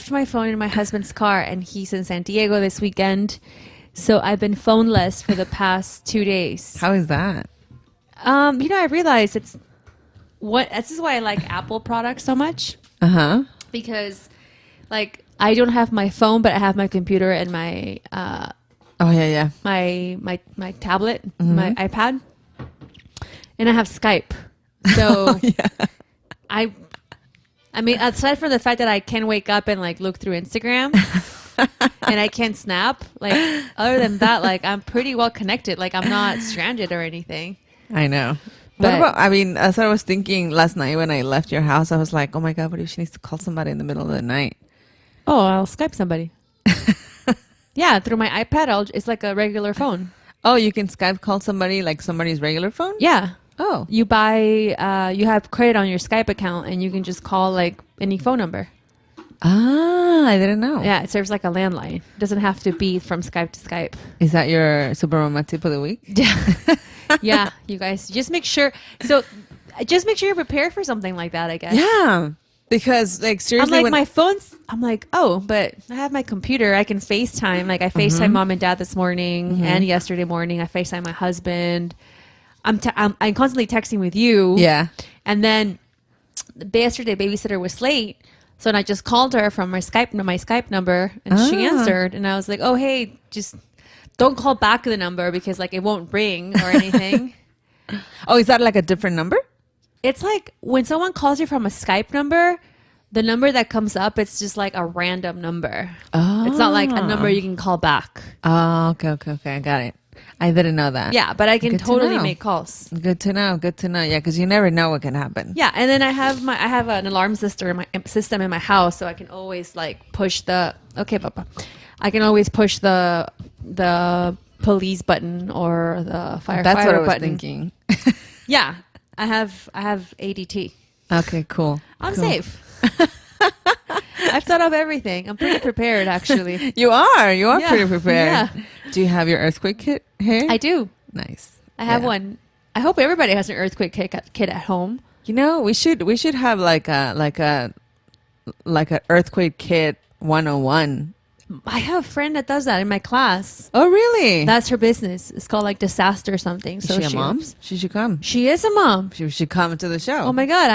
left my phone in my husband's car, and he's in San Diego this weekend. So I've been phoneless for the past 2 days. How is that? I realized this is why I like Apple products so much. Because like I don't have my phone, but I have my computer and my my tablet, my iPad, and I have Skype. So I mean, aside from the fact that I can wake up and like look through Instagram and I can snap, like other than that, like I'm pretty well connected. Like I'm not stranded or anything. I know. As I was thinking last night when I left your house, I was like, oh my God, what if she needs to call somebody in the middle of the night? Oh, I'll Skype somebody. Yeah, through my iPad, it's like a regular phone. Oh, you can Skype call somebody like somebody's regular phone? Yeah. Oh. You you have credit on your Skype account and you can just call like any phone number. Ah, I didn't know. Yeah, it serves like a landline. It doesn't have to be from Skype to Skype. Is that your Super Mama tip of the week? Yeah. Yeah, you guys, just make sure you're prepared for something like that, I guess. Yeah. Because like seriously, I'm like, my phone's, I'm like, oh, but I have my computer. I can FaceTime. Like I FaceTime mom and dad this morning and yesterday morning. I FaceTime my husband. I'm constantly texting with you. Yeah. And then yesterday, babysitter was late. So I just called her from my Skype number and she answered. And I was like, oh, hey, just don't call back the number because like it won't ring or anything. Oh, is that like a different number? It's like when someone calls you from a Skype number, the number that comes up, it's just like a random number. Oh. It's not like a number you can call back. Oh, okay. I got it. I didn't know that. Yeah, but I can totally make calls. Good to know. Yeah, because you never know what can happen. Yeah, and then I have an alarm system in my house, so I can always like push I can always push the police button or the firefighter button. That's what I was thinking. Yeah. I have ADT. Okay, cool. I'm safe. I've thought of everything. I'm pretty prepared, actually. You are pretty prepared. Yeah. Do you have your earthquake kit here? I do. Nice. I have one. I hope everybody has an earthquake kit at home. You know, we should have like a earthquake kit 101. I have a friend that does that in my class. Oh, really? That's her business. It's called like disaster something. Is she a mom? She should come. She is a mom. She should come to the show. Oh my God.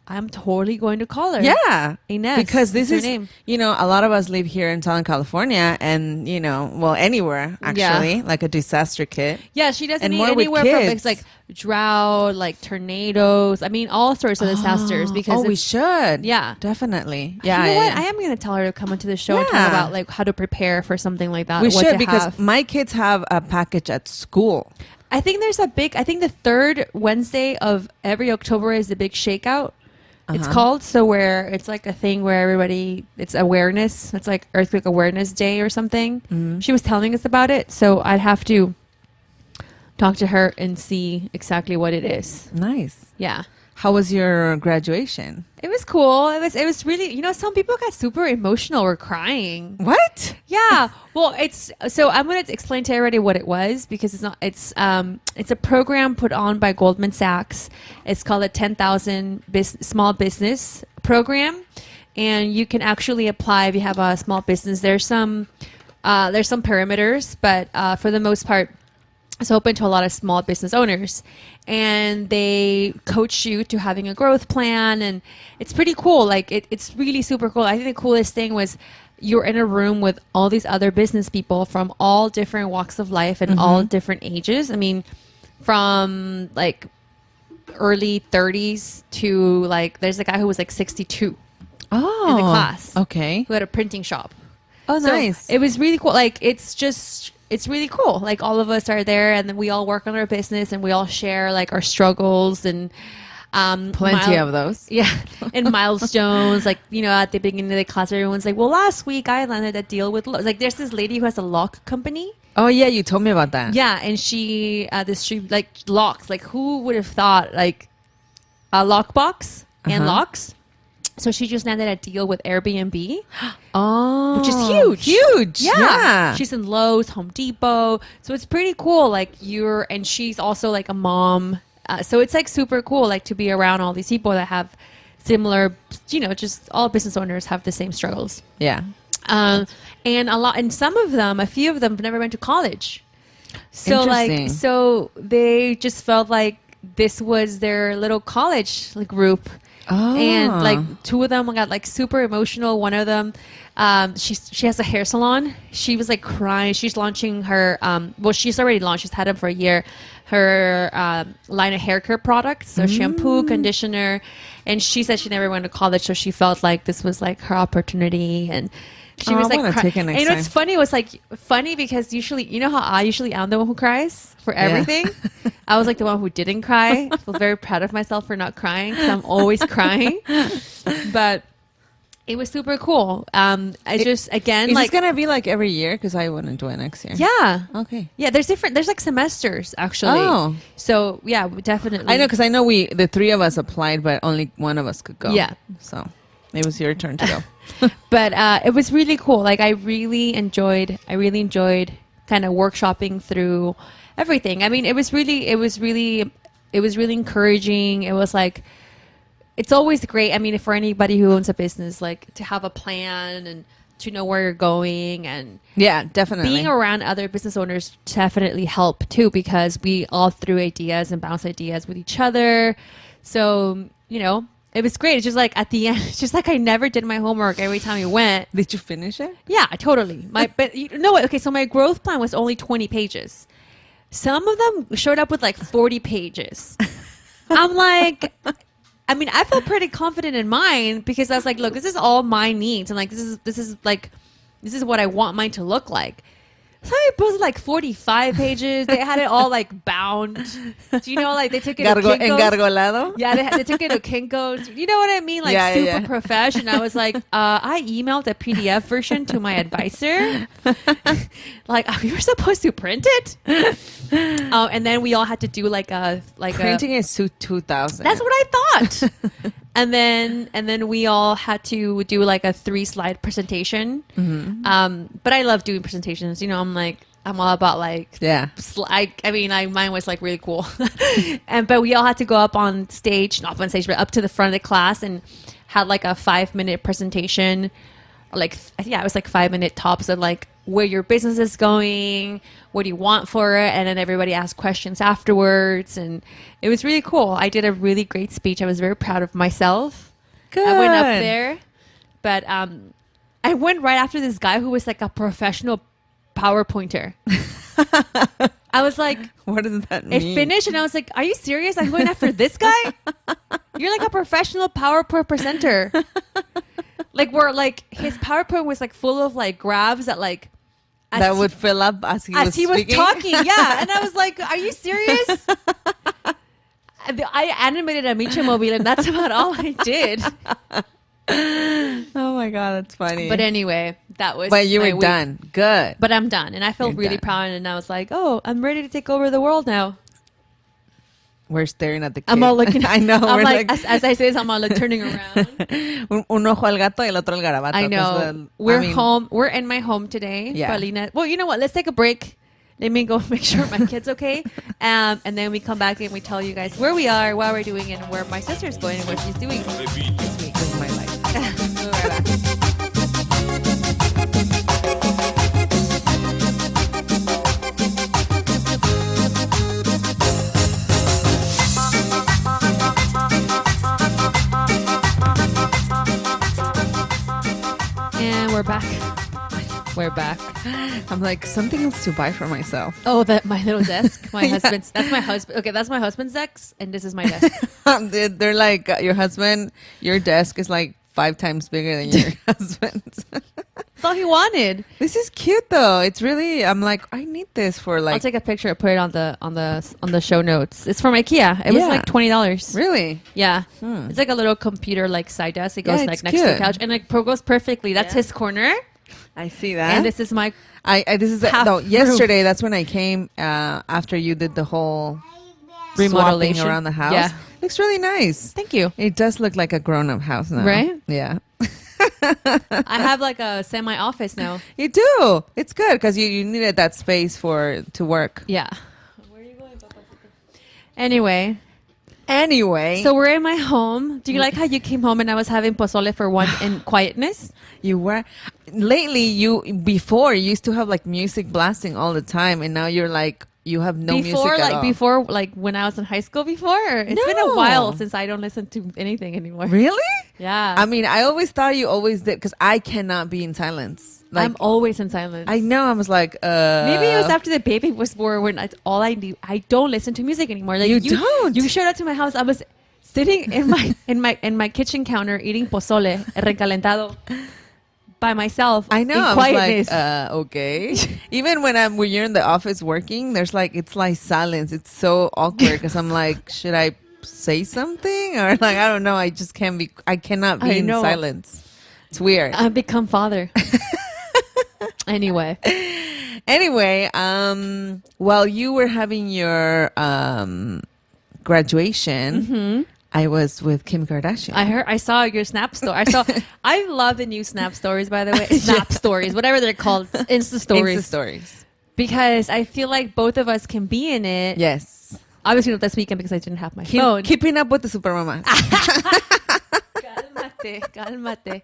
I'm totally going to call her. Yeah. Inez. Because this is, her name. A lot of us live here in Southern California and, anywhere actually, like a disaster kit. Yeah, she doesn't need anywhere from like drought, like tornadoes. I mean, all sorts of disasters. Because we should. Yeah. Definitely. Yeah. You know what? I am going to tell her to come into the show and talk about like how to prepare for something like that. We should because my kids have a package at school. I think the third Wednesday of every October is the big shakeout. It's called, so where it's like a thing where it's awareness. It's like Earthquake Awareness Day or something. Mm-hmm. She was telling us about it, so I'd have to talk to her and see exactly what it is. Nice. Yeah. How was your graduation? It was cool. It was really, some people got super emotional or crying. What? Yeah. Well, so I'm going to explain to everybody what it was because it's a program put on by Goldman Sachs. It's called a 10,000 small business program. And you can actually apply if you have a small business. There's some parameters, but for the most part, it's open to a lot of small business owners, and they coach you to having a growth plan, and it's pretty cool. Like it's really super cool. I think the coolest thing was you're in a room with all these other business people from all different walks of life and all different ages. I mean, from like early 30s to like there's a guy who was like 62 in the class. Okay. Who had a printing shop. Oh, so nice. It was really cool. Like it's really cool. Like all of us are there and then we all work on our business and we all share like our struggles and plenty of those. Yeah. And milestones. Like, at the beginning of the class, everyone's like, well, last week I landed a deal with like there's this lady who has a lock company. Oh yeah, you told me about that. Yeah, and she like locks. Like who would have thought like a lockbox and locks? So she just landed a deal with Airbnb. Oh. Which is huge. Huge. Yeah. She's in Lowe's, Home Depot. So it's pretty cool. Like and she's also like a mom. So it's like super cool like to be around all these people that have similar, just all business owners have the same struggles. Yeah. And a few of them never went to college. So they just felt like this was their little college college and like two of them got like super emotional. One of them, she has a hair salon. She was like crying. She's launching her, she's already launched. She's had them for a year. Her line of hair care products, so shampoo, conditioner, and she said she never went to college, so she felt like this was like her opportunity. And she was like, and what's funny was like funny because usually, how I usually am the one who cries for everything. Yeah. I was like the one who didn't cry. I feel very proud of myself for not crying because I'm always crying. But it was super cool. Is this gonna be like every year? Because I want to do it next year. Yeah. Okay. Yeah, there's like semesters actually. Oh. So yeah, definitely. I know because I know the three of us applied, but only one of us could go. Yeah. So it was your turn to go. But it was really cool. Like I really enjoyed kind of workshopping through everything. I mean, it was really encouraging. It was like, it's always great. I mean, for anybody who owns a business, like to have a plan and to know where you're going, and yeah, definitely being around other business owners definitely help too, because we all threw ideas and bounced ideas with each other. So, it was great. It's just like at the end, it's just like I never did my homework every time we went. Did you finish it? Yeah, totally. Okay, so my growth plan was only 20 pages. Some of them showed up with like 40 pages. I'm like, I mean, I felt pretty confident in mine because I was like, look, this is all my needs. And like, this is what I want mine to look like. So I posted like 45 pages. They had it all like bound. Do you know, like they took it to Kinko's. Engargolado? Yeah, they took it to Kinko's. You know what I mean? Like super professional. I was like, I emailed a PDF version to my advisor. Like, you were supposed to print it? And then we all had to do printing is 2,000. That's what I thought. And then we all had to do like a 3-slide presentation. Mm-hmm. But I love doing presentations. I'm all about like, mine was like really cool. But we all had to go up on stage, not on stage, but up to the front of the class and had like a 5-minute presentation. Like, yeah, it was like 5-minute tops of like where your business is going, what do you want for it, and then everybody asked questions afterwards, and it was really cool. I did a really great speech. I was very proud of myself. Good. I went up there, but I went right after this guy who was like a professional PowerPointer. I was like, what does that mean? It finished, and I was like, are you serious? I'm going after this guy? You're like a professional PowerPoint presenter. Like, where like his PowerPoint was like full of like grabs that like that would fill up as he was talking. Yeah. And I was like, are you serious? I animated a Micha Mobile, and that's about all I did. Oh my God, that's funny. But anyway, that was But you were done. Good. But I'm done. And I felt really proud, and I was like, oh, I'm ready to take over the world now. We're staring at the kid. I'm all looking. I know. I'm like as I say this, I'm all like turning around. Un ojo al gato y el otro al garabato. I know. We're home. We're in my home today, yeah. Paulina. Well, you know what? Let's take a break. Let me go make sure my kid's okay. And then we come back and we tell you guys where we are, what we're doing, and where my sister's going and what she's doing this week. This is my life. We're back. I'm like, something else to buy for myself. Oh, my little desk. My husband's. That's my husband. Okay, that's my husband's desk, and this is my desk. They're like, your desk is like 5 times bigger than your husband's. That's all he wanted. This is cute though. It's really. I'm like, I need this for like. I'll take a picture and put it on the show notes. It's from IKEA. It was like $20. Really? Yeah. It's like a little computer like side desk. It goes like next to the couch and like goes perfectly. That's his corner. I see that. And this is my. Yesterday. That's when I came after you did the whole remodeling around the house. Yeah. Looks really nice. Thank you. It does look like a grown-up house now. Right? Yeah. I have like a semi-office now. You do. It's good because you needed that space to work. Yeah. Where are you going, Papa? Anyway, Anyway. So we're in my home. Do you like how you came home and I was having pozole for one in quietness? You were. Lately, before you used to have like music blasting all the time, and now you're like, you have no music at all. Before, like when I was in high school before? It's been a while since I don't listen to anything anymore. Really? Yeah. I mean, I always thought you always did, because I cannot be in silence. Like, I'm always in silence. I know. I was like, maybe it was after the baby was born when I don't listen to music anymore. Like, you don't? You showed up to my house. I was sitting in my kitchen counter eating pozole recalentado by myself. I know. In quietness. I was like, okay. Even when you're in the office working, it's like silence. It's so awkward because I'm like, should I say something, or like, I don't know. I just can't be. I cannot be in silence. It's weird. I've become father. Anyway, while you were having your graduation, I was with Kim Kardashian. I saw your Snap story. I love the new Snap stories, by the way. Snap stories, whatever they're called. Insta stories. Insta stories. Because I feel like both of us can be in it. Yes. Obviously not this weekend because I didn't have my phone. Keeping up with the Super Mamás. Cálmate.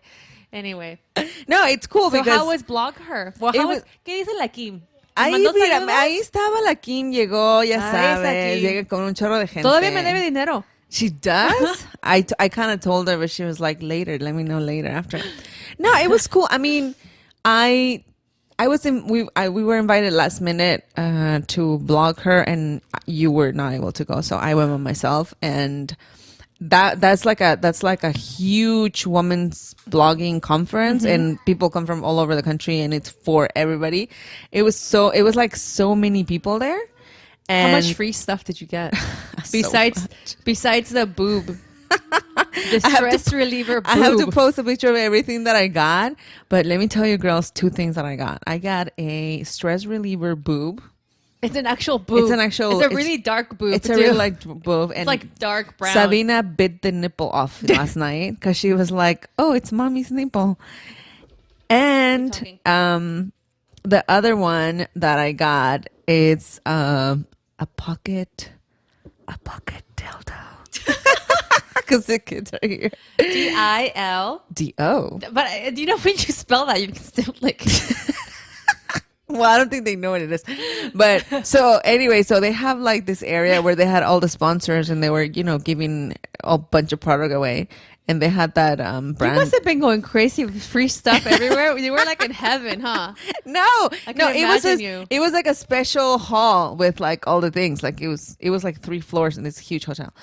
Anyway. No, it's cool so because... how was BlogHer? Well, ¿qué dice la Kim? Ahí estaba la Kim, llegó, ya sabes, llega con un chorro de gente. Todavía me debe dinero. She does? I kind of told her, but she was like, later, let me know later after. No, it was cool. I mean, we were invited last minute to BlogHer, and you were not able to go, so I went by myself, and that's like a huge women's blogging conference, and people come from all over the country, and it's for everybody. It was like so many people there. And how much free stuff did you get? besides the boob. The stress reliever boob. I have to post a picture of everything that I got. But let me tell you, girls, 2 things that I got. I got a stress reliever boob. It's an actual boob. It's a really dark boob. It's a real like boob. It's like dark brown. Sabina bit the nipple off last night because she was like, "Oh, it's mommy's nipple." And the other one that I got is a pocket dildo. Because the kids are here. DIL. DO. But do you know when you spell that, you can still like. Well, I don't think they know what it is. But so anyway, so they have like this area where they had all the sponsors and they were, giving a bunch of product away. And they had that brand. You must have been going crazy with free stuff everywhere. You were like in heaven, huh? No, it was like a special hall with like all the things. Like it was like 3 floors in this huge hotel.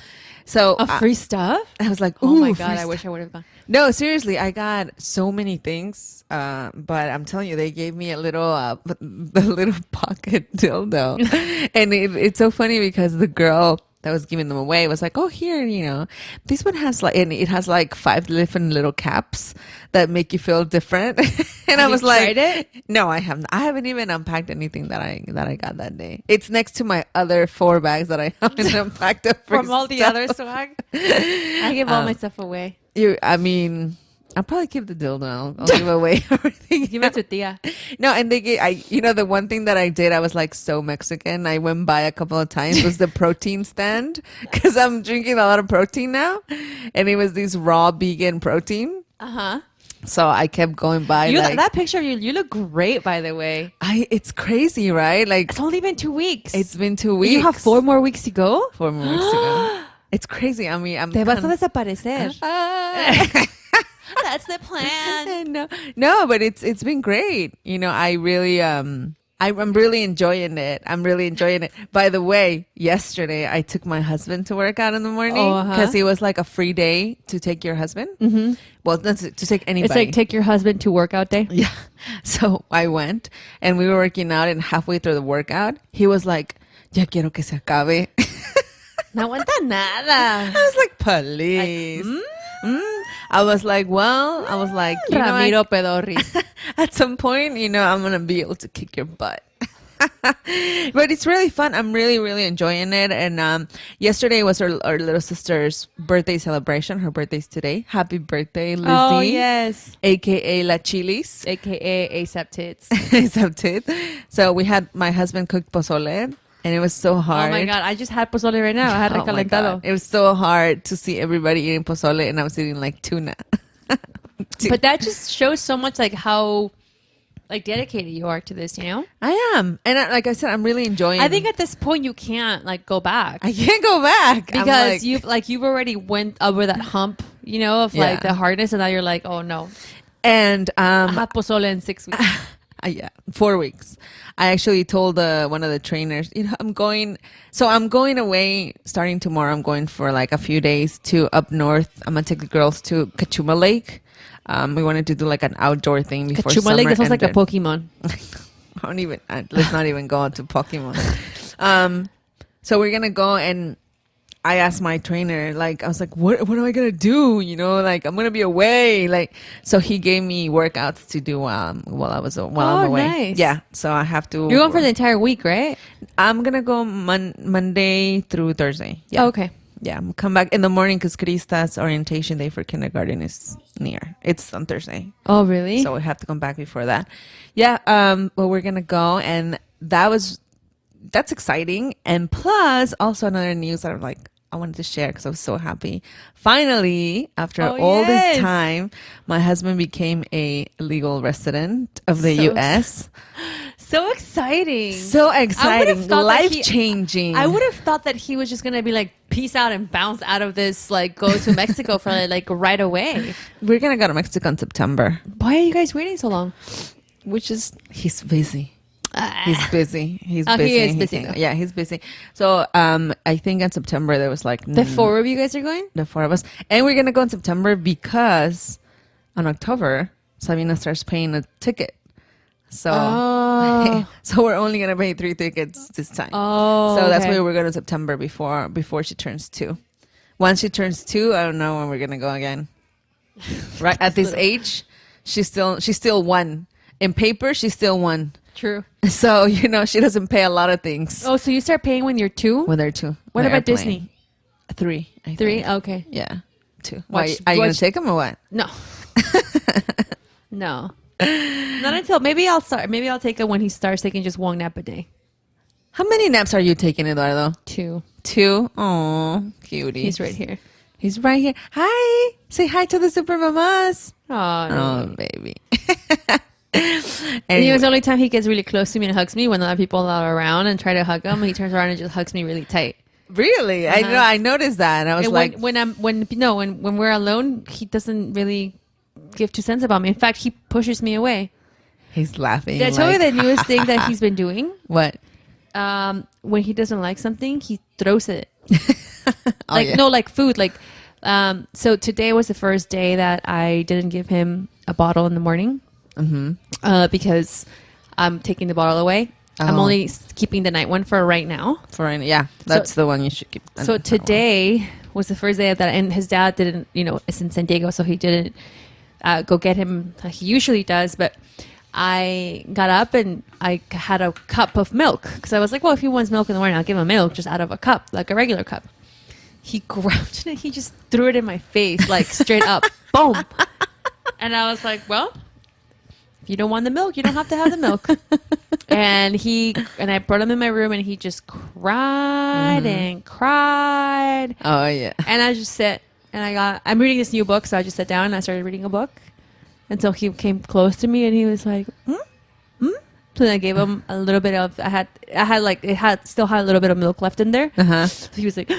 So free stuff? I was like, oh my God, I wish I would have gone. No, seriously, I got so many things. But I'm telling you, they gave me a little pocket dildo. And it's so funny because the girl that was giving them away was like, oh, here, this one has it has like 5 different little caps that make you feel different. And I was like, tried it? No, I haven't. I haven't even unpacked anything that I got that day. It's next to my other 4 bags that I haven't unpacked from all the other swag. I give all my stuff away. I'll probably keep the dildo. I'll give away everything. Give it to Tia. No, and the one thing that I did, I was like so Mexican. I went by a couple of times was the protein stand because I'm drinking a lot of protein now, and it was this raw vegan protein. So I kept going by. That picture, you look great, by the way. It's crazy, right? Like it's only been 2 weeks. It's been 2 weeks. You have 4 more weeks to go. 4 more weeks to go. It's crazy. I mean, Te vas a desaparecer. That's the plan. No, but it's been great. I really I'm really enjoying it. By the way, yesterday I took my husband to work out in the morning because it was like a free day to take your husband. Mm-hmm. Well, not to take anybody. It's like take your husband to workout day. Yeah. So I went and we were working out, and halfway through the workout, he was like, "Ya quiero que se acabe." No aguanta nada. I was like, please. I was like, Ramiro Pedorris. At some point, I'm going to be able to kick your butt. But it's really fun. I'm really, really enjoying it. And yesterday was our little sister's birthday celebration. Her birthday's today. Happy birthday, Lizzie. Oh, yes. AKA La Chilis. AKA ASAP Tits. ASAP Tits. So my husband cooked pozole. And it was so hard. Oh my God. I just had pozole right now. I had Oh my recalentado. God. It was so hard to see everybody eating pozole and I was eating like tuna. But that just shows so much like how like dedicated you are to this, you know? I am. And like I said, I'm really enjoying. I think at this point you can't like go back. I can't go back. Because you've already went over that hump, you know, of like Yeah. the hardness, and now you're like, oh no. And I have pozole in 6 weeks. yeah, 4 weeks. I actually told one of the trainers, I'm going away starting tomorrow. I'm going for like a few days to up north. I'm gonna take the girls to Cachuma Lake. We wanted to do like an outdoor thing before Cachuma summer Lake, that sounds like a ended. Pokemon. Let's not even go to Pokemon. So we're gonna go, and I asked my trainer, like, I was like, what am I gonna do? Like I'm gonna be away. Like, so he gave me workouts to do while I'm away. Nice. Yeah. So I have to. You're going for the entire week, right? I'm gonna go Monday through Thursday. Yeah. Oh, okay. Yeah. I'm come back in the morning because Krista's orientation day for kindergarten is near. It's on Thursday. Oh, really? So we have to come back before that. Yeah. But we're gonna go, and that's exciting. And plus, also another news that I wanted to share because I was so happy. Finally, after all this time, my husband became a legal resident of the U.S. So exciting. So exciting. Life-changing. I would have thought that he was just going to be like, peace out and bounce out of this, like go to Mexico for like right away. We're going to go to Mexico in September. Why are you guys waiting so long? He's busy. He's busy. He's busy. He is busy. Yeah, he's busy. So I think in September there was like the 4 of you guys are going? The 4 of us. And we're going to go in September because on October, Sabina starts paying a ticket. So so we're only going to pay 3 tickets this time. Oh, so that's why we're going to September before she turns 2. Once she turns 2, I don't know when we're going to go again. Right at this age, she's still 1. In paper, she's still 1. True. So, she doesn't pay a lot of things. Oh, so you start paying when you're 2? When they're 2. What about Disney? 3. 3? Okay. Yeah. 2. Why, are you going to take them or what? No. No. Not until maybe I'll start. Maybe I'll take it when he starts taking just 1 nap a day. How many naps are you taking, Eduardo? 2. 2? Oh, cutie. He's right here. He's right here. Hi. Say hi to the Super Mamás. Oh, baby. And the only time he gets really close to me and hugs me when other people are around and try to hug him, he turns around and just hugs me really tight. Really? I noticed that. I was and when we're alone, he doesn't really give 2 cents about me. In fact, he pushes me away. He's laughing. Did I tell you the newest thing that he's been doing? What? When he doesn't like something, he throws it. Yeah. No, like food. Like, so today was the first day that I didn't give him a bottle in the morning. Mm-hmm. Because I'm taking the bottle away. Oh. I'm only keeping the night one for right now. That's the one you should keep. So today was the first day of that, and his dad didn't, is in San Diego, so he didn't go get him like he usually does. But I got up and I had a cup of milk because I was like, well, if he wants milk in the morning, I'll give him milk just out of a cup, like a regular cup. He grabbed it and he just threw it in my face, like straight up, boom. And I was like, well, if you don't want the milk, you don't have to have the milk. And I brought him in my room and he just cried and cried. Oh yeah. And I just sat and I'm reading this new book, so I just sat down and I started reading a book until he came close to me and he was like, So then I gave him a little bit of still had a little bit of milk left in there. So he was like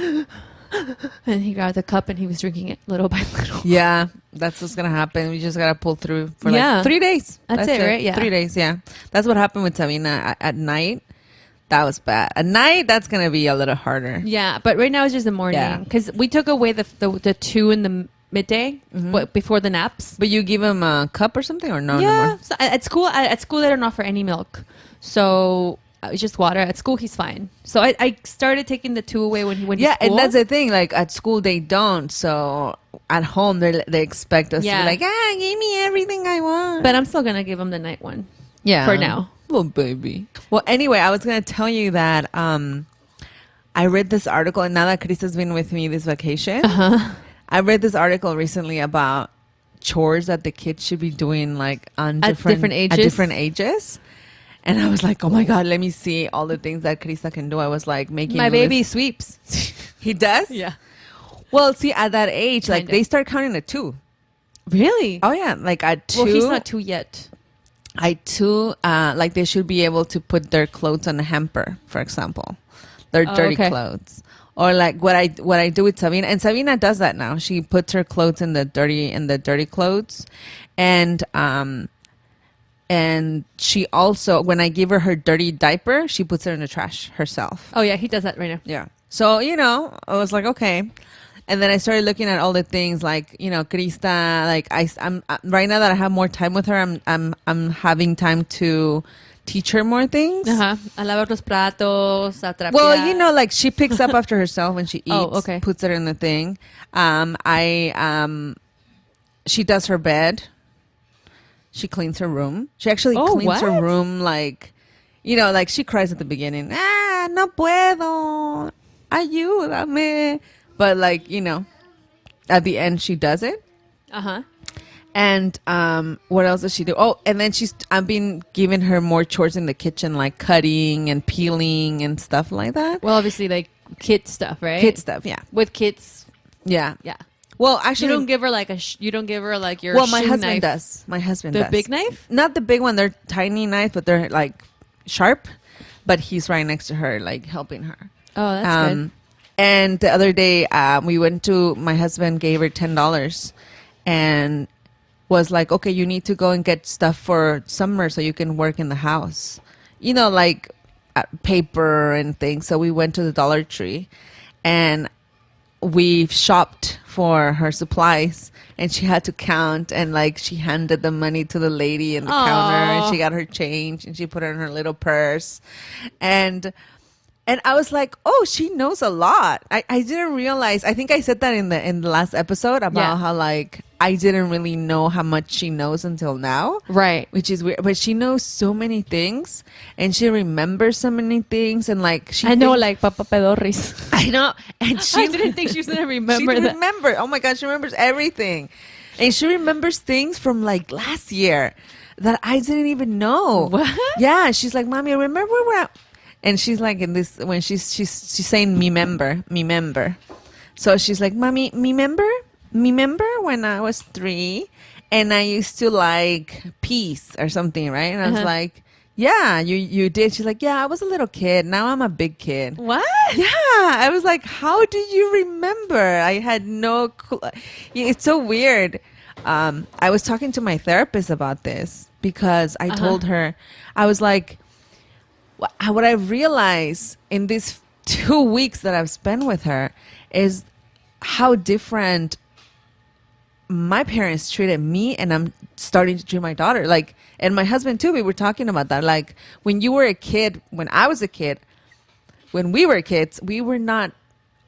and he grabbed the cup and he was drinking it little by little. Yeah, that's what's gonna happen. We just gotta pull through for like 3 days. That's it, right? Yeah, 3 days. Yeah, that's what happened with Sabina at night. That was bad. At night, that's gonna be a little harder. Yeah, but right now it's just the morning because we took away the 2 in the midday before the naps. But you give him a cup or something or no? Yeah, no more? So at school they don't offer any milk, so it's just water. At school he's fine. So I started taking the 2 away when he went to school. And that's the thing. Like at school they don't. So at home they expect us to be like, give me everything I want. But I'm still gonna give him the night one. Yeah, for now. Little baby. Well, anyway, I was gonna tell you that I read this article, and now that Krista's been with me this vacation, I read this article recently about chores that the kids should be doing like on different ages. And I was like, oh my God, let me see all the things that Krista can do. I was like making My baby sweeps. He does? Yeah. Well, see, at that age, like Kinda. they start counting at 2. Really? Oh yeah, like at 2. Well, he's not 2 yet. At 2, like they should be able to put their clothes on a hamper, for example, their dirty clothes. Or like what I do with Sabina, and Sabina does that now. She puts her clothes in the dirty clothes, and she also, when I give her dirty diaper, she puts it in the trash herself. Oh yeah, he does that right now. Yeah. So I was like, okay. And then I started looking at all the things like, Krista, like I'm right now that I have more time with her, I'm having time to teach her more things. A lavar los platos, a trapear. Well, like she picks up after herself when she eats, Oh, okay. puts it in the thing. She does her bed. She cleans her room. She actually cleans her room like she cries at the beginning. No puedo. Ayúdame. But at the end she does it. And what else does she do? Oh, and then I've been giving her more chores in the kitchen, like cutting and peeling and stuff like that. Well, obviously, like kid stuff, right? Kid stuff, yeah. With kids, yeah. yeah. Well, actually, you don't give her like you don't give her like your. Well, my shoe husband knife. does. My husband does. The big knife? Not the big one. They're tiny knife, but they're like sharp. But he's right next to her, like helping her. Oh, that's good. And the other day, my husband gave her $10 and was like, okay, you need to go and get stuff for summer so you can work in the house. Like paper and things. So we went to the Dollar Tree and we shopped for her supplies, and she had to count, and like she handed the money to the lady in the counter, and she got her change and she put it in her little purse. And I was like, oh, she knows a lot. I didn't realize. I think I said that in the last episode about how like I didn't really know how much she knows until now. Right. Which is weird. But she knows so many things, and she remembers so many things, and like I know, like Papa Pedorris. I know. And I didn't think she was going to remember she that. remember. Oh my God, she remembers everything. And she remembers things from like last year that I didn't even know. What? Yeah, she's like, Mommy, remember when and she's like in this when she's saying me member. So she's like, Mommy, me member when I was 3 and I used to like peace or something, right? And I was like, yeah, you did. She's like, yeah, I was a little kid. Now I'm a big kid. What? Yeah. I was like, how did you remember? I had no clue. It's so weird. I was talking to my therapist about this because I told her, I was like, what I realized in these 2 weeks that I've spent with her is how different my parents treated me, and I'm starting to treat my daughter. Like, and my husband too, we were talking about that. Like, when you were a kid, when I was a kid, when we were kids, we were not,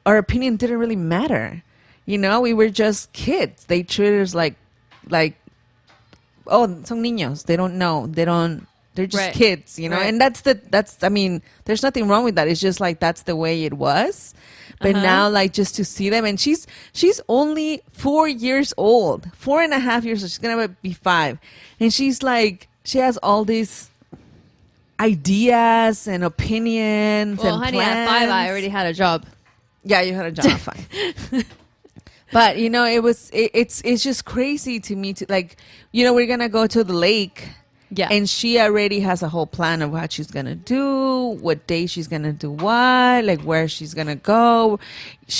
our opinion didn't really matter. We were just kids. They treated us like, oh, son niños. They don't know. They're just kids, Right. And that's, I mean, there's nothing wrong with that. It's just like, that's the way it was. But now, like, just to see them, and she's only 4 years old, 4.5 years old. She's going to be 5. And she's like, she has all these ideas and opinions and honey, plans. at 5, I already had a job. Yeah, you had a job at 5. But, it's just crazy to me to, like, we're going to go to the lake. Yeah. And she already has a whole plan of what she's going to do, what day she's going to do what, like where she's going to go.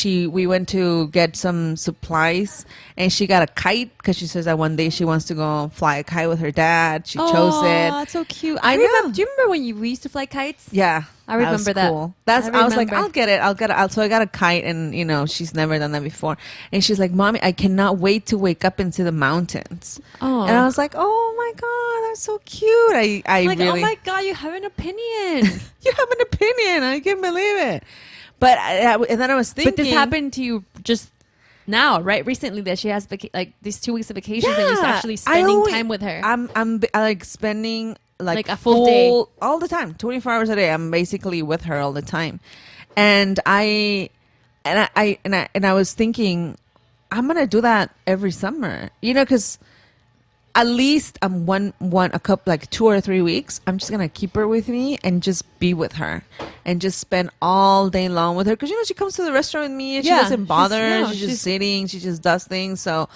We went to get some supplies, and she got a kite because she says that one day she wants to go fly a kite with her dad. She chose it. Oh, that's so cute. I know. Do you remember when we used to fly kites? Yeah. I remember that. Cool. I was like, I'll get it. So I got a kite, and she's never done that before. And she's like, Mommy, I cannot wait to wake up and see the mountains. Oh. And I was like, oh my God, that's so cute. I like, really, oh my God, you have an opinion. You have an opinion. I can't believe it. But and then I was thinking, but this happened to you just now, right? Recently, that she has like these 2 weeks of vacations, and you're actually spending time with her. I'm like spending like a full day all the time, 24 hours a day. I'm basically with her all the time, and I was thinking, I'm gonna do that every summer, because at least a couple, like 2 or 3 weeks, I'm just gonna keep her with me and just be with her and just spend all day long with her, because she comes to the restaurant with me and she doesn't bother. She's just sitting, she just does things. So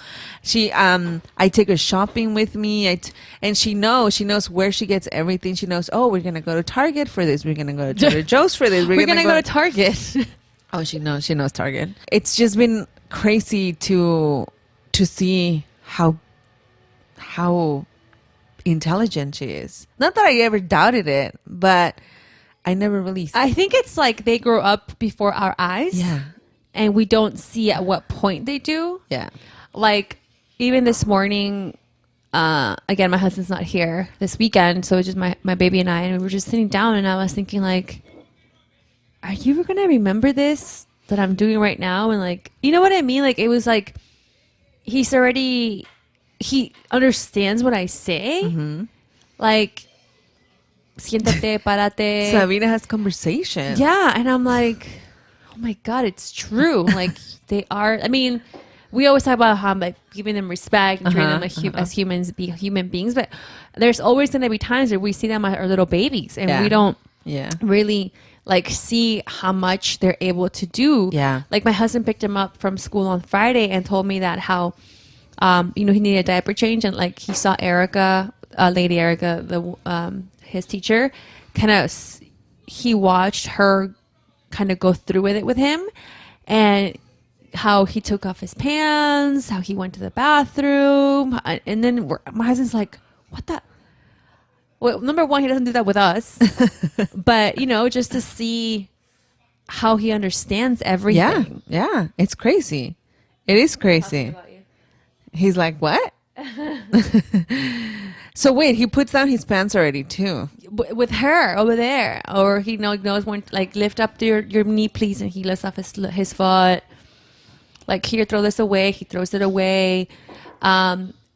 I take her shopping with me, and she knows where she gets everything. She knows, oh, we're gonna go to Target for this, we're gonna go to Trader Joe's for this, we're gonna go to Target. Oh, she knows Target. It's just been crazy to see how intelligent she is. Not that I ever doubted it, but I never really. I think it's like they grow up before our eyes. Yeah. And we don't see at what point they do. Yeah. Like, even this morning, again, my husband's not here this weekend, so it's just my baby and I, and we were just sitting down, and I was thinking, like, are you going to remember this that I'm doing right now? And, like, you know what I mean? Like, it was like, he understands what I say. Mm-hmm. Like, siéntate, párate. Sabina has conversation. Yeah. And I'm like, oh my God, it's true. Like, they are, I mean, we always talk about how I'm like giving them respect and treating them like as human beings. But there's always going to be times where we see them as our little babies and we don't really like see how much they're able to do. Yeah. Like, my husband picked him up from school on Friday and told me that how, he needed a diaper change, and like he saw Erica, Lady Erica, his teacher, he watched her kind of go through with it with him, and how he took off his pants, how he went to the bathroom, and then my husband's like, what the? Well, number one, he doesn't do that with us, but just to see how he understands everything. Yeah, it's crazy. It is crazy. He's like, what? So wait, he puts down his pants already too. With her over there, or he knows when, like, lift up your knee, please, and he lifts off his foot. Like, here, throw this away. He throws it away.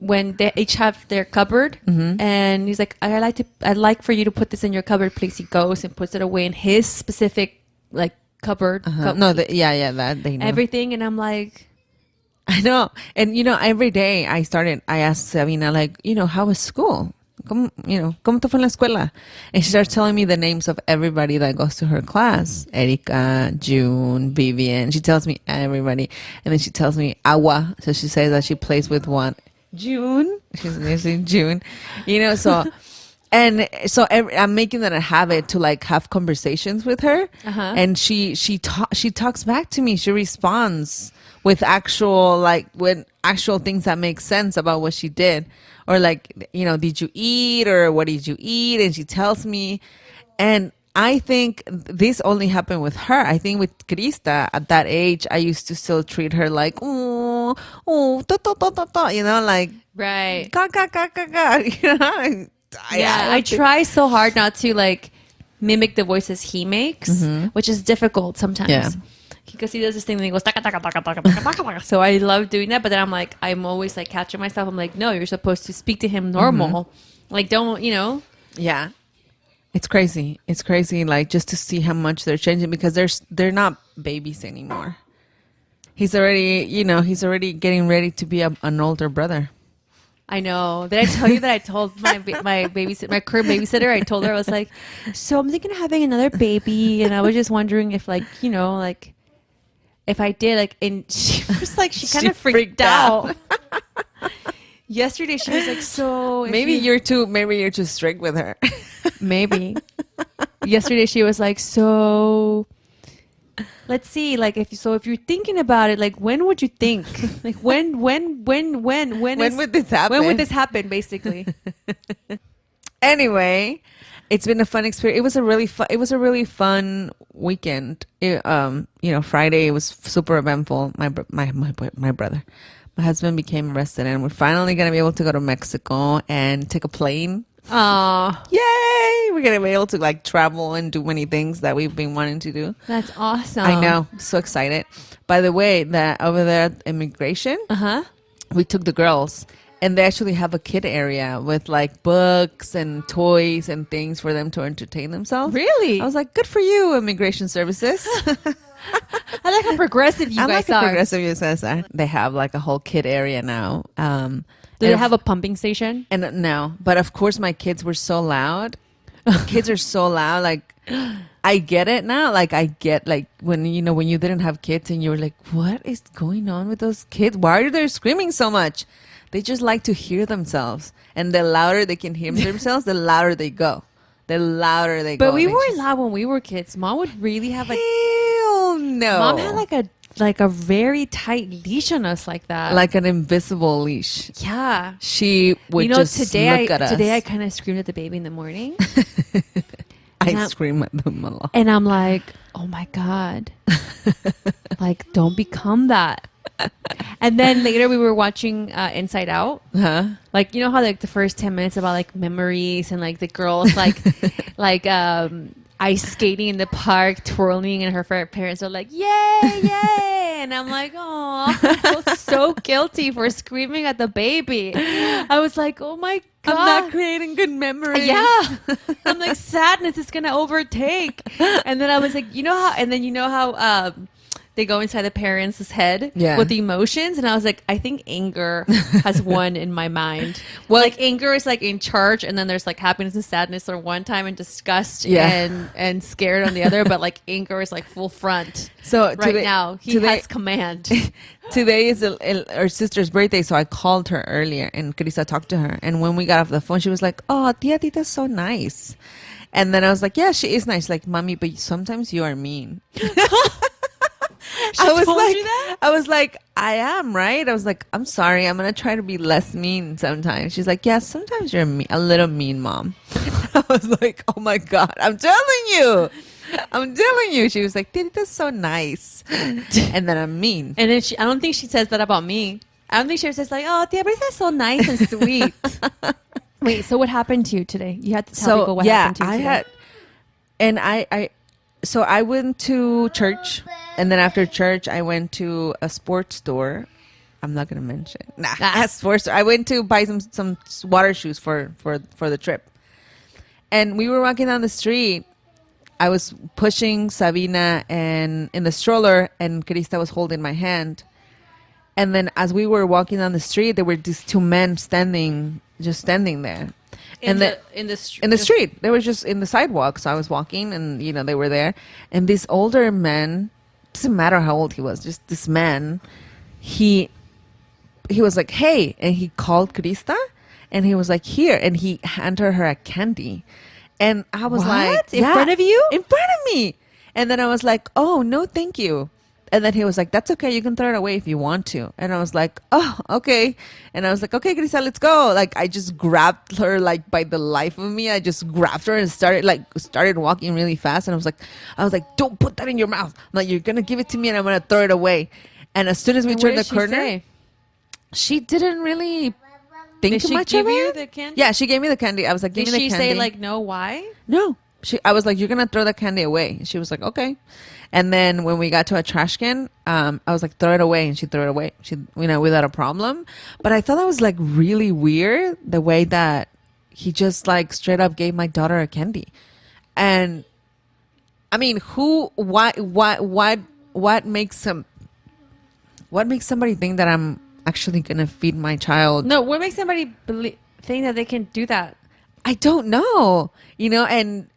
When they each have their cupboard, and he's like, I'd like for you to put this in your cupboard, please. He goes and puts it away in his specific like cupboard. That they know everything, and I'm like, I know. And, every day I asked Sabina, like, how was school? ¿Cómo te fue en la escuela? And she starts telling me the names of everybody that goes to her class. Erika, June, Vivian. She tells me everybody. And then she tells me Agua. So she says that she plays with one. June. She's missing June. So... And so I'm making that a habit to like have conversations with her, and she talks back to me. She responds with actual things that make sense about what she did, or like, did you eat, or what did you eat? And she tells me, and I think this only happened with her. I think with Krista at that age, I used to still treat her like, oh, like, right, ga ga ga ga ga, I try so hard not to like mimic the voices he makes, which is difficult sometimes. Yeah. Because he does this thing and he goes taka, taka, taka, taka, taka, taka. So I love doing that, but then I'm always like catching myself. I'm like, no, you're supposed to speak to him normal. Like, don't, Yeah. It's crazy. It's crazy, like, just to see how much they're changing, because they're not babies anymore. He's already getting ready to be an older brother. I know. Did I tell you that I told my current babysitter, I told her, I was like, so I'm thinking of having another baby, and I was just wondering if, like, if I did, like, and she was like, she kind of freaked out. Yesterday she was like, so maybe you're too strict with her. Maybe. Yesterday she was like, so let's see, like, if you're thinking about it, like, when would you think? Like, when would this happen? When would this happen, basically? Anyway, it's been a fun experience. It was a really fun weekend. Friday it was super eventful. My brother, my husband became arrested, and we're finally gonna be able to go to Mexico and take a plane. Aw. Yay! We're gonna be able to like travel and do many things that we've been wanting to do. That's awesome. I know. So excited. By the way, that over there at immigration, we took the girls, and they actually have a kid area with like books and toys and things for them to entertain themselves. Really? I was like, good for you, immigration services. I like how progressive you guys are. Progressive you guys are. They have like a whole kid area now. Do they have a pumping station? And no, but of course my kids were so loud. Kids are so loud. Like, I get it now. Like, I get like when you didn't have kids and you were like, what is going on with those kids? Why are they screaming so much? They just like to hear themselves. And the louder they can hear themselves, the louder they go. The louder they go. But we were loud when we were kids. Mom would really have like... Hell no. Mom had like a very tight leash on us like that. Like an invisible leash. Yeah. She would just look at us. Today I kind of screamed at the baby in the morning. I scream at them a lot. And I'm like, oh my God. Like, don't become that. And then later we were watching Inside Out. Huh? Like, you know how like the first 10 minutes about like memories and like the girls like ice skating in the park, twirling, and her parents are like, yay, yay. And I'm like, oh, I felt so guilty for screaming at the baby. I was like, oh my God. I'm not creating good memories. Yeah. I'm like, sadness is going to overtake. And then I was like, you know how they go inside the parents' head with the emotions. And I was like, I think anger has won in my mind. Well, like anger is like in charge. And then there's like happiness and sadness on one time and disgust and scared on the other. But like anger is like full front. So now he has command. Today is her sister's birthday. So I called her earlier and Carissa talked to her. And when we got off the phone, she was like, oh, Tia Tita's so nice. And then I was like, yeah, she is nice. Like, mommy, but sometimes you are mean. I was like, I am, right? I was like, I'm sorry. I'm going to try to be less mean sometimes. She's like, yeah, sometimes you're a little mean, mom. I was like, oh my God, I'm telling you. She was like, Tita's so nice. And then I'm mean. And then I don't think she says that about me. I don't think she says like, oh, Tia Bricia is so nice and sweet. Wait, so what happened to you today? You had to tell people what happened to you today. So I went to church, and then after church, I went to a sports store. I'm not gonna mention. A sports store. I went to buy some water shoes for the trip, and we were walking down the street. I was pushing Sabina and in the stroller, and Krista was holding my hand. And then as we were walking down the street, there were these two men standing there. In the street. They were just in the sidewalk. So I was walking and, they were there. And this older man, doesn't matter how old he was, just this man, he was like, hey, and he called Krista and he was like, here. And he handed her a candy. And I was like, in front of you? In front of me. And then I was like, oh, no, thank you. And then he was like, that's okay. You can throw it away if you want to. And I was like, oh, okay. And I was like, okay, Krista, let's go. Like, I just grabbed her, like, by the life of me. I just grabbed her and started walking really fast. And I was like, don't put that in your mouth. I'm like, you're going to give it to me and I'm going to throw it away. And as soon as we turned the corner, she didn't really think much of it. Did she give you the candy? Yeah, she gave me the candy. I was like, give me the candy. Did she say, like, no, why? No. I was like, you're going to throw the candy away. She was like, okay. And then when we got to a trash can, I was like, throw it away. And she threw it away. She, without a problem. But I thought that was like really weird, the way that he just like straight up gave my daughter a candy. And I mean, what makes somebody think that I'm actually going to feed my child? No, what makes somebody think that they can do that? I don't know, and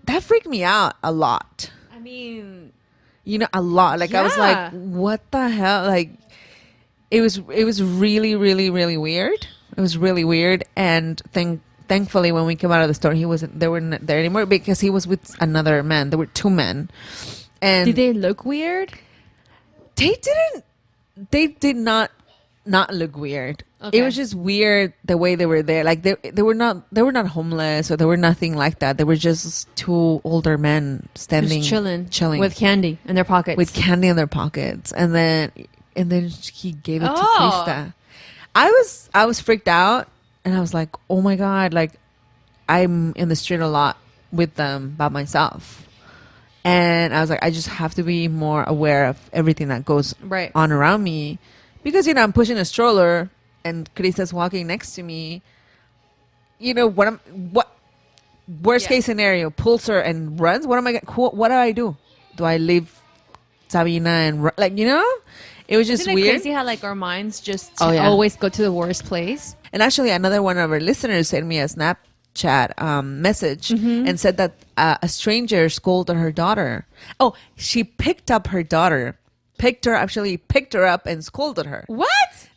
that freaked me out a lot. I mean, a lot. Like, I was like, what the hell? Like, it was really, really, really weird. It was really weird. And thankfully, when we came out of the store, they weren't there anymore because he was with another man. There were two men. And did they look weird? They did not look weird. Okay. It was just weird the way they were there. Like they were not homeless or they were nothing like that. They were just two older men standing, just chilling with candy in their pockets. And then he gave it to Krista. I was freaked out and I was like, oh my God, like I'm in the street a lot with them by myself. And I was like, I just have to be more aware of everything that goes on around me. Because, I'm pushing a stroller and Krista's walking next to me. Worst case scenario, pulls her and runs. What do I do? Do I leave Sabina and It was just Isn't it weird. crazy how like our minds just Oh, yeah. always go to the worst place? And actually, another one of our listeners sent me a Snapchat message and said that a stranger scolded her daughter. Oh, she picked up her daughter. Picked her up and scolded her. What?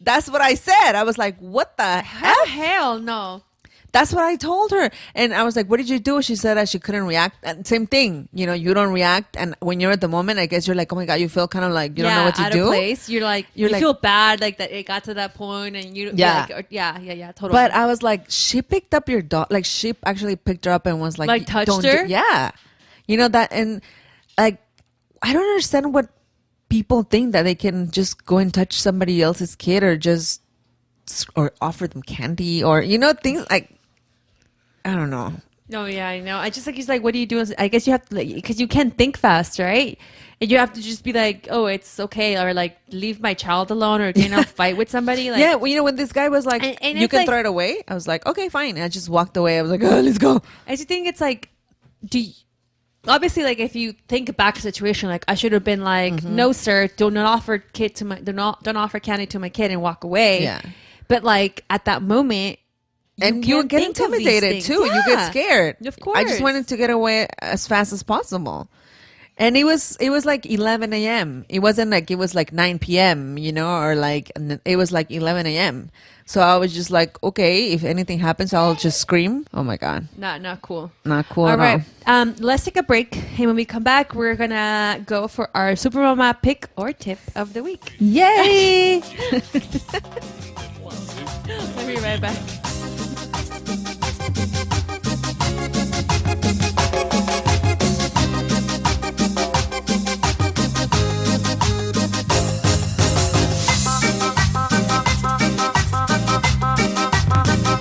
That's what I said. I was like, what the Oh, hell? hell no. That's what I told her. And I was like, what did you do? She said that she couldn't react. And same thing. You know, you don't react. And when you're at the moment, I guess you're like, oh my God, you feel kind of like you don't know what to out do. Of place. You're like, you feel bad like that it got to that point and you Yeah. Totally. But I was like, she picked up your dog. Like she actually picked her up and was like touched don't her? Yeah. You know that. And like, I don't understand what people think that they can just go and touch somebody else's kid or offer them candy or, you know, things like, I don't know. No, yeah, I know. I just like, he's like, what do you do? I guess you have to, like, because you can't think fast, right? And you have to just be like, oh, it's okay. Or like, leave my child alone or, you know, fight with somebody. Like, Yeah, well, you know, when this guy was like, And you it's can like- throw it away. I was like, okay, fine. And I just walked away. I was like, oh, let's go. I just think it's like, obviously, like if you think back to the situation, like I should have been like, no, sir, don't offer don't offer candy to my kid and walk away. Yeah. But like at that moment, And you can't get think of these intimidated things. too. You Yeah. get scared. Of course. I just wanted to get away as fast as possible. And it was like 11 a.m. It wasn't like it was like 9 p.m., you know, or like it was like 11 a.m. So I was just like, okay, if anything happens, I'll just scream. Oh my God. not cool. Not cool All at right. all. Let's take a break. And when we come back, we're going to go for our Super Mama pick or tip of the week. Yay! We'll be right back.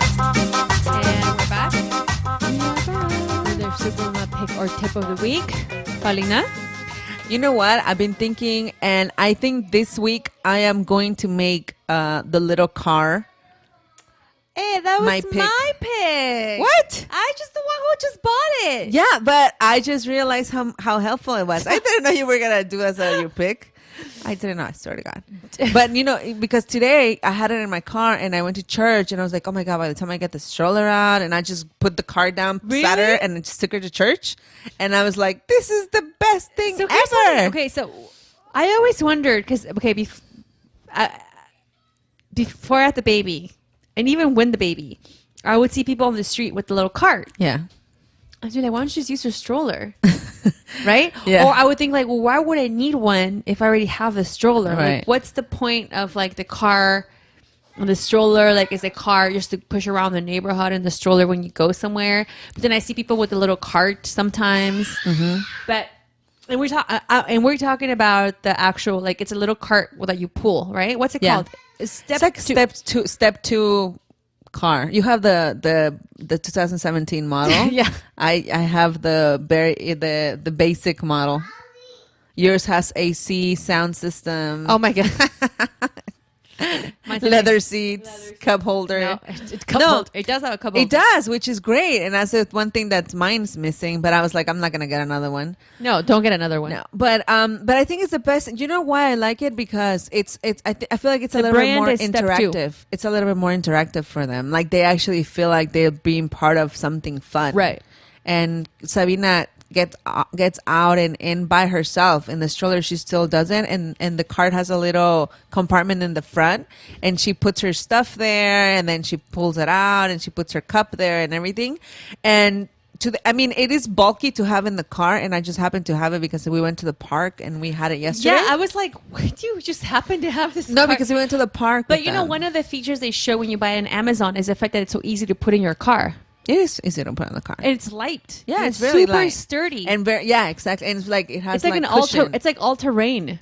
And we're back. Another Super Mama pick or tip of the week. Paulina? You know what? I've been thinking, and I think this week I am going to make the little car. Hey, that was My pick. my pick. What? I just the one who just bought it. Yeah, but I just realized how helpful it was. I didn't know you were gonna do as your pick. I didn't know. I swear to God. But you know, because today I had it in my car and I went to church and I was like, oh my God! By the time I get the stroller out and I just put the car down, Really? sat her, and just took her to church, and I was like, this is the best thing So here's what- ever. okay, so I always wondered because before I had the baby, and even when the baby, I would see people on the street with the little cart. Yeah. I'd be like, why don't you just use your stroller? Right? Yeah. Or I would think like, well, why would I need one if I already have the stroller? Right. Like, what's the point of like the car and the stroller? Like, is a car just to push around the neighborhood and the stroller when you go somewhere? But then I see people with a little cart sometimes. But and we're talking about the actual like it's a little cart that you pull, right? What's it Yeah. called? It's like step two car. You have the 2017 model. Yeah. I have the basic model. Yours has AC, sound system, Oh my god. Mine's a leather big- seats, cup holder. No, it does have a couple. It does, which is great. And that's the one thing that mine's missing. But I was like, I'm not gonna get another one. No, don't get another one. No, but I think it's the best. You know why I like it? Because I feel like it's a little bit brand more is step two. interactive. It's a little bit more interactive for them. Like they actually feel like they're being part of something fun, Right. And Sabina gets out and in by herself in the stroller. She still doesn't, and the cart has a little compartment in the front, and she puts her stuff there, and then she pulls it out, and she puts her cup there and everything, and. It is bulky to have in the car, and I just happened to have it because we went to the park and we had it yesterday. Yeah, I was like, why do you just happen to have this? No, cart? because we went to the park. But with you know, them. one of the features they show when you buy it on Amazon is the fact that it's so easy to put in your car. It is easy to put in the car. And it's light. Yeah, And it's really super light. sturdy. And exactly. And it's like it has it's like an cushion. it's like all terrain.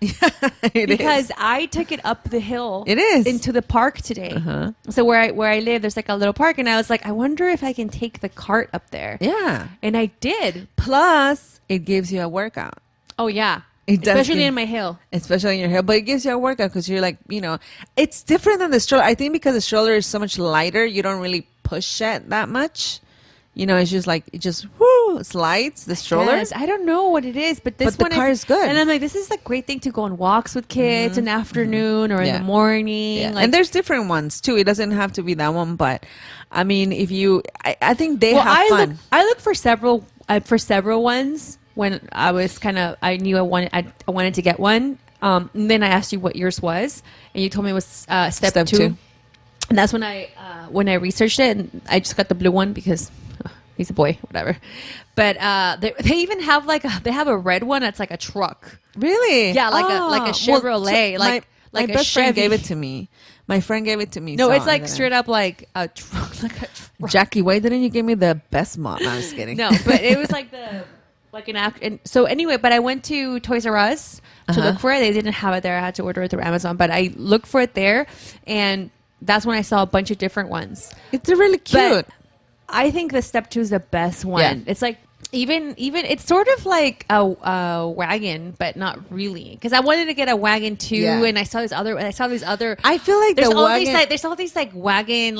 It Because is. I took it up the hill. It is. into the park today. Uh-huh. So where I live, there's like a little park, and I was like, I wonder if I can take the cart up there. Yeah. And I did. Plus, it gives you a workout. Oh yeah, It does especially give- in my hill. Especially in your hair, but it gives you a workout because you're like, it's different than the stroller. I think because the stroller is so much lighter, you don't really push it that much. It's just like, slides, the strollers. Yes, I don't know what it is, but this But the one car is good. And I'm like, this is a great thing to go on walks with kids in the afternoon or in the morning. Yeah. Like, And there's different ones too. It doesn't have to be that one, but I mean, if you, I think they have fun. I look for several ones when I was I knew I wanted to get one. And then I asked you what yours was, and you told me it was step two. And that's when I researched it, and I just got the blue one because he's a boy, whatever. But they even have they have a red one that's like a truck. Really? Yeah, like a Chevrolet. My like best a friend Chevy. gave it to me. My friend gave it to me. No, so it's like I didn't. straight up like a truck. Like a truck. Jackie, why didn't you give me the best mom? No, I was kidding. No, but it was like and so anyway, but I went to Toys R Us to look for it. They didn't have it there. I had to order it through Amazon, but I looked for it there, and that's when I saw a bunch of different ones. It's really cute. But I think the step 2 is the best one. Yeah. It's like even it's sort of like a wagon, but not really. Because I wanted to get a wagon too, and I saw these other. I feel like there's the all wagon. there's all these like wagon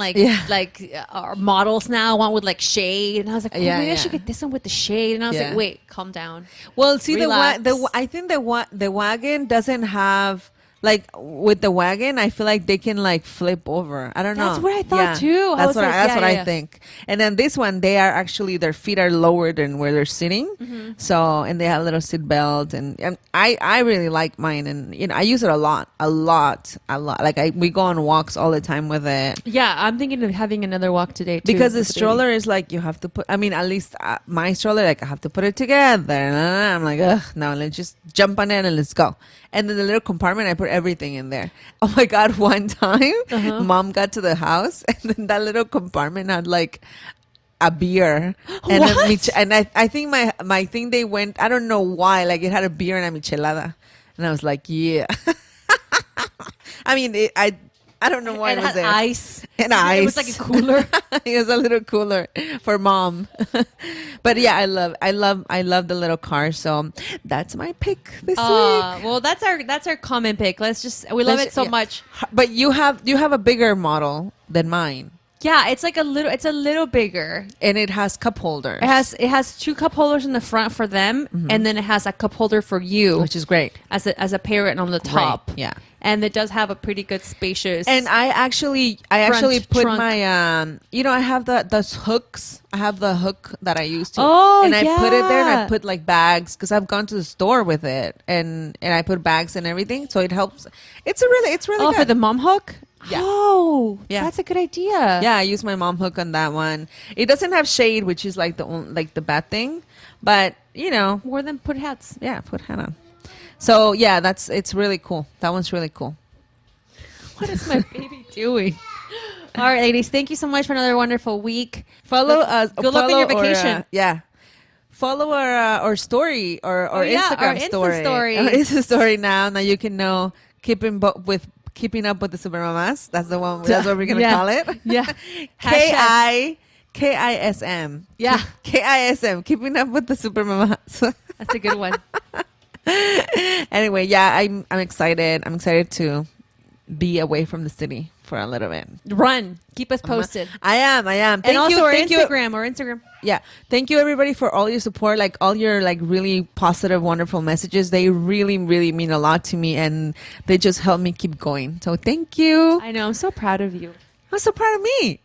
models now. One with like shade, and I was like, maybe I should get this one with the shade. And I was like, wait, calm down. Well, see, Relax. I think the wagon doesn't have. Like with the wagon, I feel like they can like flip over. I don't know. That's what I thought too. That's what I think. And then this one, they are actually their feet are lower than where they're sitting. So and they have a little seat belt, and I really like mine, and I use it a lot. Like we go on walks all the time with it. Yeah, I'm thinking of having another walk today too. Because the stroller is like you have to put. I mean, at least my stroller, like I have to put it together. I'm like, ugh, no, let's just jump on it and let's go. And then the little compartment, I put everything in there. Oh my God, one time, Mom got to the house, and then that little compartment had like a beer. And I think my thing, they went, I don't know why, like it had a beer and a michelada. And I was like, yeah. I mean, I don't know why it was there. Ice. And ice. It was like a cooler. It was a little cooler for Mom. But yeah, I love the little car. So that's my pick this week. Well, that's our common pick. We love it so much. But you have a bigger model than mine. Yeah, it's a little bigger, and it has cup holders. It has 2 cup holders in the front for them, and then it has a cup holder for you, which is great as a parent on the top. Yeah, and it does have a pretty good spacious. And I actually put trunk. My I have those hooks. I have the hook that I used to. I put it there, and I put like bags because I've gone to the store with it, and I put bags and everything, so it helps. It's really good. For the mom hook. Yeah. Oh, yeah. That's a good idea. Yeah, I use my mom hook on that one. It doesn't have shade, which is like the bad thing, but more than put hats. Yeah, put hat on. So yeah, it's really cool. That one's really cool. What is my baby doing? All right, ladies, thank you so much for another wonderful week. Follow us. Good luck on your vacation. Follow our story or Instagram story. Our Insta story now you can know keeping up with the Super Mamás. That's the one. That's what we're gonna call it. Yeah. KISM. Yeah. KISM. Keeping up with the Super Mamás. That's a good one. Anyway, yeah, I'm excited. I'm excited to be away from the city for a little bit. Run. Keep us posted. I am. Thank you. Our Instagram. Yeah. Thank you everybody for all your support, like all your like really positive, wonderful messages. They really, really mean a lot to me, and they just help me keep going. So thank you. I know. I'm so proud of you. I'm so proud of me.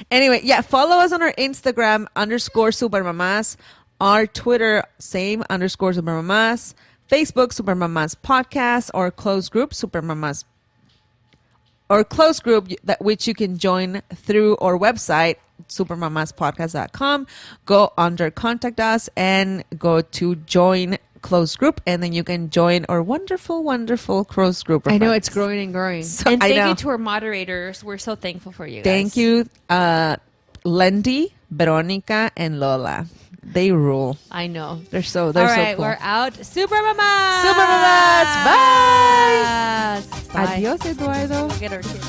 Anyway, yeah, follow us on our Instagram _Super Mamás, our Twitter same _Super Mamás, Facebook Super Mamás Podcast, or closed group Super Mamás, or closed group that which you can join through our website supermamaspodcast.com. Go under contact us and go to join closed group, and then you can join our wonderful closed group. I know it's growing and growing. So, and thank you to our moderators. We're so thankful for you guys. Thank you, Lendy, Veronica, and Lola. They rule. I know. They're so All right, cool. we're out. Super Mamás. Super Mamás. Bye. Bye. Adios, Eduardo. Get our kids.